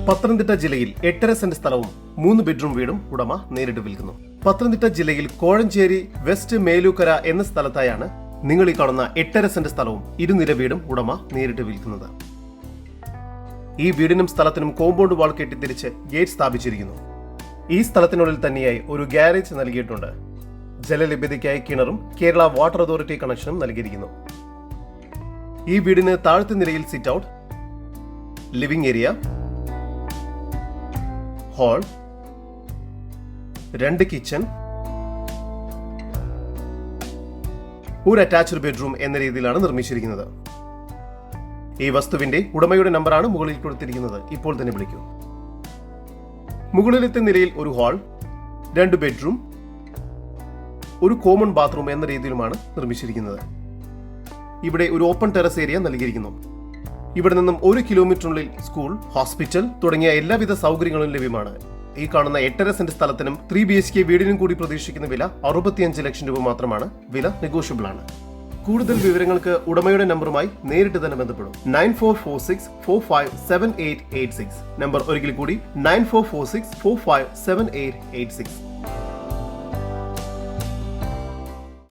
പത്തനംതിട്ട ജില്ലയിൽ 8.5 സെന്റ് സ്ഥലവും 3 ബെഡ്റൂം വീടും ഉടമ നേരിട്ട് വിൽക്കുന്നു. പത്തനംതിട്ട ജില്ലയിൽ കോഴഞ്ചേരി വെസ്റ്റ് മേലൂക്കര എന്ന സ്ഥലത്തായാണ് നിങ്ങൾ ഈ കാണുന്ന 8.5 സെന്റ് സ്ഥലവും 2 നില വീടും ഉടമ നേരിട്ട് വിൽക്കുന്നത്. ഈ വീടിനും സ്ഥലത്തിനും കോമ്പൗണ്ട് വാൾ കെട്ടിത്തിരിച്ച് ഗേറ്റ് സ്ഥാപിച്ചിരിക്കുന്നു. ഈ സ്ഥലത്തിനുള്ളിൽ തന്നെയായി ഒരു ഗ്യാരേജ് നൽകിയിട്ടുണ്ട്. ജലലഭ്യതയ്ക്കായി കിണറും കേരള വാട്ടർ അതോറിറ്റി കണക്ഷനും നൽകിയിരിക്കുന്നു. ഈ വീടിന് താഴത്തെ നിലയിൽ sit out, living area, hall, 2 kitchen, ഒരു അറ്റാച്ച്ഡ് ബെഡ്റൂം എന്ന രീതിയിലാണ് നിർമ്മിച്ചിരിക്കുന്നത്. ഈ വസ്തുവിന്റെ ഉടമയുടെ നമ്പറാണ് മുകളിൽ കൊടുത്തിരിക്കുന്നത്. ഇപ്പോൾ തന്നെ വിളിക്കൂ. മുകളിലത്തെ നിലയിൽ ഒരു ഹാൾ, 2 ബെഡ്റൂം, ഒരു കോമൺ ബാത്റൂം എന്ന രീതിയിലുമാണ് നിർമ്മിച്ചിരിക്കുന്നത്. ഇവിടെ ഒരു ഓപ്പൺ ടെറസ് ഏരിയ നൽകിയിരിക്കുന്നു. ഇവിടെ നിന്നും 1 കിലോമീറ്ററിനുള്ളിൽ സ്കൂൾ, ഹോസ്പിറ്റൽ തുടങ്ങിയ എല്ലാവിധ സൗകര്യങ്ങളും ലഭ്യമാണ്. ഈ കാണുന്ന 8.5 സെന്റ് സ്ഥലത്തിനും 3 BHK വീടിനും കൂടി പ്രതീക്ഷിക്കുന്ന വില 65 ലക്ഷം രൂപ മാത്രമാണ്. വില നെഗോഷ്യബിൾ ആണ്. കൂടുതൽ വിവരങ്ങൾക്ക് ഉടമയുടെ നമ്പറുമായി നേരിട്ട് തന്നെ ബന്ധപ്പെടും. 9446457886. നമ്പർ ഒരിക്കൽ കൂടി 9446457886.